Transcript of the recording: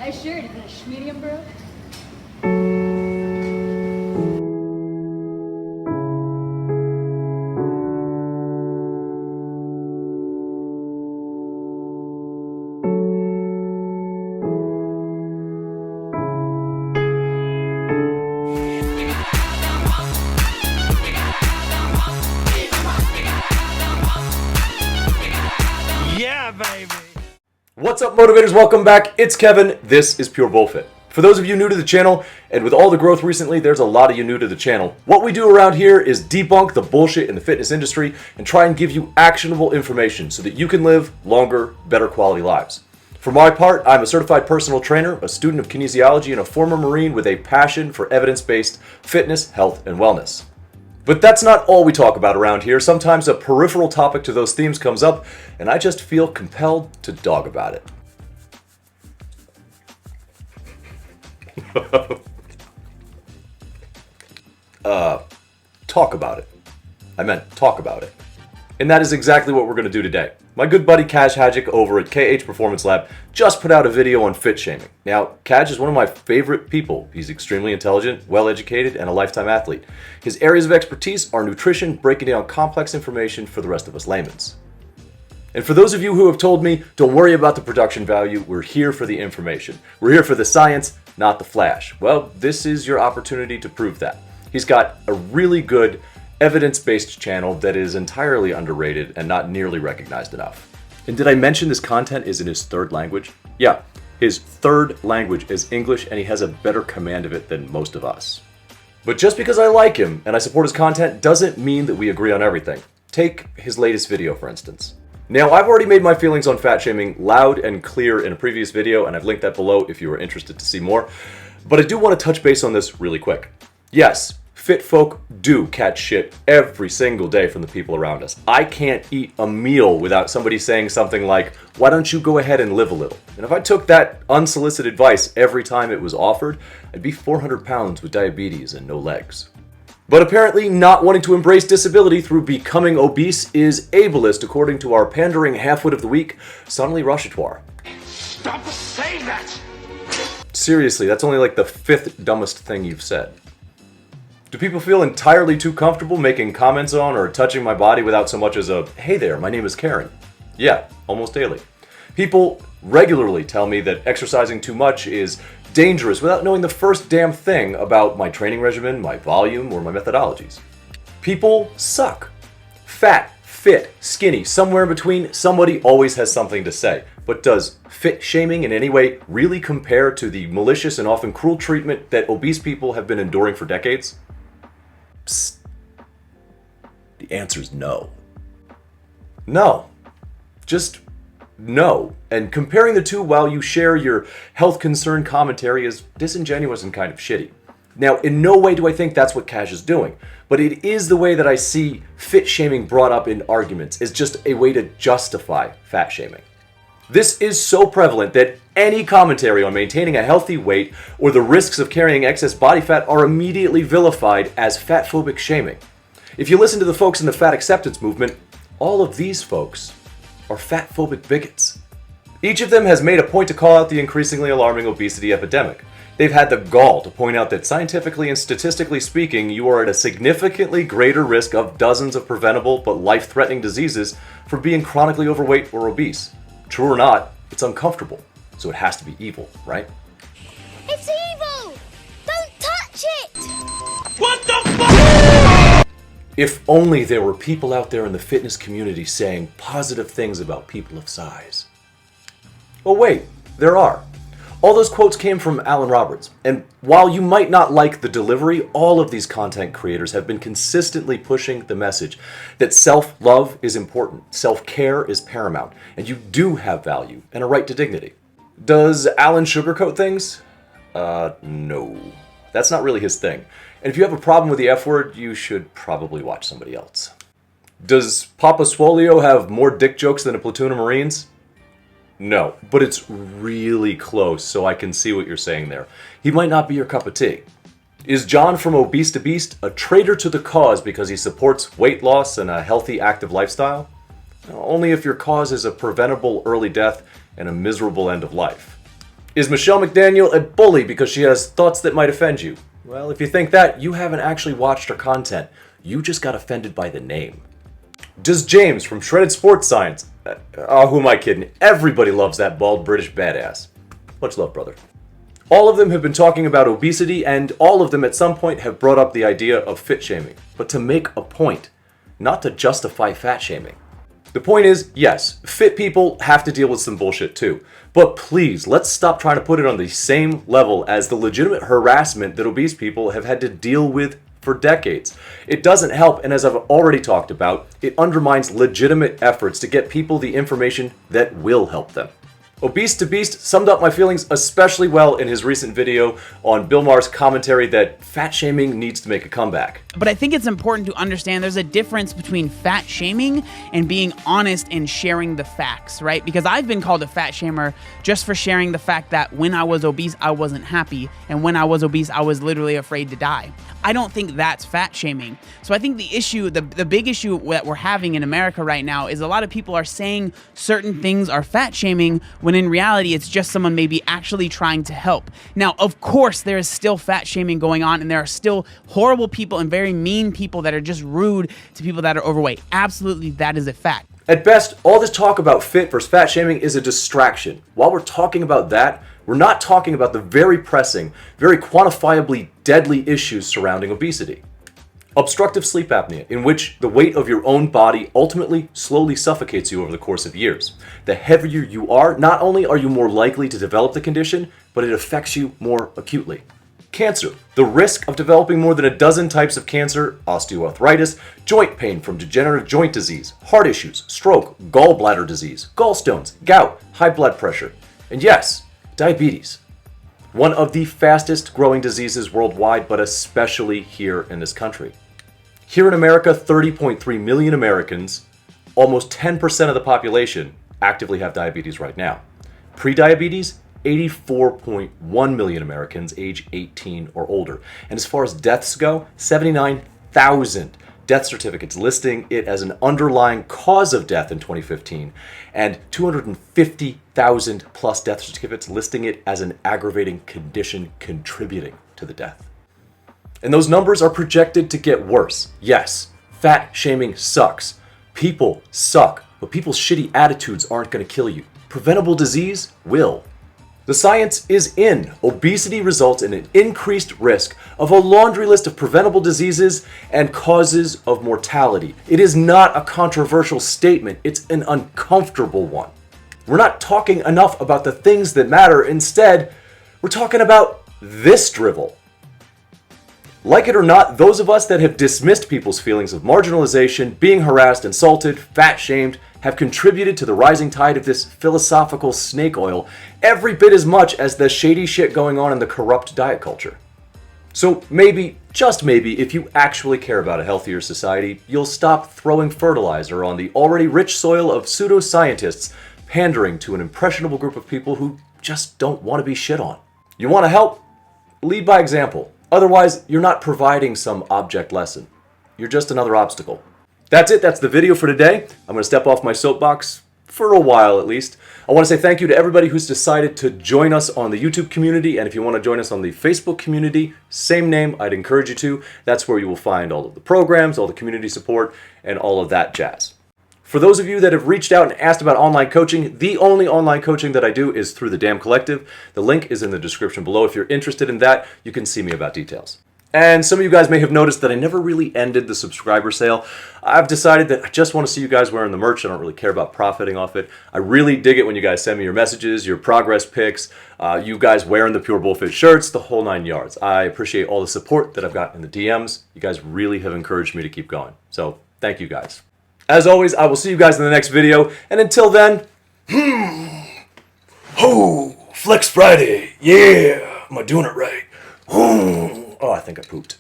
Nice shirt. Is it a medium, bro? Yeah, baby! What's up, motivators? Welcome back. It's Kevin. This is Pure Bullfit. For those of you new to the channel, and with all the growth recently, there's a lot of you new to the channel. What we do around here is debunk the bullshit in the fitness industry and try and give you actionable information so that you can live longer, better quality lives. For my part, I'm a certified personal trainer, a student of kinesiology, and a former Marine with a passion for evidence-based fitness, health, and wellness. But that's not all we talk about around here. Sometimes a peripheral topic to those themes comes up, and I just feel compelled to dog about it. Talk about it. I meant talk about it. And that is exactly what we're going to do today. My good buddy Kaj Hadjic over at KH Performance Lab just put out a video on fit shaming. Now, Kaj is one of my favorite people. He's extremely intelligent, well-educated, and a lifetime athlete. His areas of expertise are nutrition, breaking down complex information for the rest of us laymen's. And for those of you who have told me, don't worry about the production value, we're here for the information. We're here for the science, not the flash. Well, this is your opportunity to prove that. He's got a really good evidence-based channel that is entirely underrated and not nearly recognized enough. And did I mention this content is in his third language? Yeah, his third language is English, and he has a better command of it than most of us. But just because I like him and I support his content doesn't mean that we agree on everything. Take his latest video, for instance. Now, I've already made my feelings on fat shaming loud and clear in a previous video, and I've linked that below if you are interested to see more. But I do want to touch base on this really quick. Yes, fit folk do catch shit every single day from the people around us. I can't eat a meal without somebody saying something like, why don't you go ahead and live a little? And if I took that unsolicited advice every time it was offered, I'd be 400 pounds with diabetes and no legs. But apparently not wanting to embrace disability through becoming obese is ableist, according to our pandering halfwit of the week, Sonny Rochetoire. Stop saying that! Seriously, that's only like the fifth dumbest thing you've said. Do people feel entirely too comfortable making comments on or touching my body without so much as a, hey there, my name is Karen? Yeah, almost daily. People regularly tell me that exercising too much is dangerous without knowing the first damn thing about my training regimen, my volume, or my methodologies. People suck. Fat, fit, skinny, somewhere in between, somebody always has something to say. But does fit shaming in any way really compare to the malicious and often cruel treatment that obese people have been enduring for decades? Psst. The answer is no. No. Just no. And comparing the two while you share your health concern commentary is disingenuous and kind of shitty. Now, in no way do I think that's what Kaj is doing, but it is the way that I see fit shaming brought up in arguments as just a way to justify fat shaming. This is so prevalent that any commentary on maintaining a healthy weight or the risks of carrying excess body fat are immediately vilified as fatphobic shaming. If you listen to the folks in the fat acceptance movement, all of these folks are fatphobic bigots. Each of them has made a point to call out the increasingly alarming obesity epidemic. They've had the gall to point out that scientifically and statistically speaking, you are at a significantly greater risk of dozens of preventable but life-threatening diseases for being chronically overweight or obese. True or not, it's uncomfortable, so it has to be evil, right? It's evil! Don't touch it! What the fuck? If only there were people out there in the fitness community saying positive things about people of size. Oh wait, there are. All those quotes came from Alan Roberts, and while you might not like the delivery, all of these content creators have been consistently pushing the message that self-love is important, self-care is paramount, and you do have value and a right to dignity. Does Alan sugarcoat things? No. That's not really his thing. And if you have a problem with the F word, you should probably watch somebody else. Does Papa Swolio have more dick jokes than a platoon of Marines? No, but it's really close, so I can see what you're saying there. He might not be your cup of tea. Is John from Obese to Beast a traitor to the cause because he supports weight loss and a healthy, active lifestyle? Only if your cause is a preventable early death and a miserable end of life. Is Michelle McDaniel a bully because she has thoughts that might offend you? Well, if you think that, you haven't actually watched her content. You just got offended by the name. Does James from Shredded Sports Science... who am I kidding? Everybody loves that bald British badass. Much love, brother. All of them have been talking about obesity, and all of them at some point have brought up the idea of fit shaming. But to make a point, not to justify fat shaming. The point is, yes, fit people have to deal with some bullshit too. But please, let's stop trying to put it on the same level as the legitimate harassment that obese people have had to deal with for decades. It doesn't help, and as I've already talked about, it undermines legitimate efforts to get people the information that will help them. Obese to Beast summed up my feelings especially well in his recent video on Bill Maher's commentary that fat shaming needs to make a comeback. But I think it's important to understand there's a difference between fat shaming and being honest and sharing the facts, right? Because I've been called a fat shamer just for sharing the fact that when I was obese, I wasn't happy. And when I was obese, I was literally afraid to die. I don't think that's fat shaming. So I think the issue, the big issue that we're having in America right now is a lot of people are saying certain things are fat shaming when in reality, it's just someone maybe actually trying to help. Now, of course, there is still fat shaming going on, and there are still horrible people and very mean people that are just rude to people that are overweight. Absolutely, that is a fact. At best, all this talk about fit versus fat shaming is a distraction. While we're talking about that, we're not talking about the very pressing, very quantifiably deadly issues surrounding obesity. Obstructive sleep apnea, in which the weight of your own body ultimately slowly suffocates you over the course of years. The heavier you are, not only are you more likely to develop the condition, but it affects you more acutely. Cancer, the risk of developing more than a dozen types of cancer, osteoarthritis, joint pain from degenerative joint disease, heart issues, stroke, gallbladder disease, gallstones, gout, high blood pressure, and yes, diabetes. One of the fastest growing diseases worldwide, but especially here in this country. Here in America, 30.3 million Americans, almost 10% of the population, actively have diabetes right now. Pre-diabetes, 84.1 million Americans age 18 or older. And as far as deaths go, 79,000 death certificates listing it as an underlying cause of death in 2015, and 250,000 plus death certificates listing it as an aggravating condition contributing to the death. And those numbers are projected to get worse. Yes, fat shaming sucks. People suck, but people's shitty attitudes aren't going to kill you. Preventable disease will. The science is in. Obesity results in an increased risk of a laundry list of preventable diseases and causes of mortality. It is not a controversial statement. It's an uncomfortable one. We're not talking enough about the things that matter. Instead, we're talking about this drivel. Like it or not, those of us that have dismissed people's feelings of marginalization, being harassed, insulted, fat-shamed, have contributed to the rising tide of this philosophical snake oil every bit as much as the shady shit going on in the corrupt diet culture. So maybe, just maybe, if you actually care about a healthier society, you'll stop throwing fertilizer on the already rich soil of pseudoscientists pandering to an impressionable group of people who just don't want to be shit on. You want to help? Lead by example. Otherwise, you're not providing some object lesson. You're just another obstacle. That's it. That's the video for today. I'm going to step off my soapbox for a while at least. I want to say thank you to everybody who's decided to join us on the YouTube community, and if you want to join us on the Facebook community, same name, I'd encourage you to. That's where you will find all of the programs, all the community support, and all of that jazz. For those of you that have reached out and asked about online coaching, the only online coaching that I do is through the Damn Collective. The link is in the description below. If you're interested in that, you can see me about details. And some of you guys may have noticed that I never really ended the subscriber sale. I've decided that I just want to see you guys wearing the merch. I don't really care about profiting off it. I really dig it when you guys send me your messages, your progress pics, you guys wearing the Pure Bullfit shirts, the whole 9 yards. I appreciate all the support that I've gotten in the DMs. You guys really have encouraged me to keep going. So thank you guys. As always, I will see you guys in the next video. And until then, Flex Friday. Yeah, am I doing it right? Oh, I think I pooped.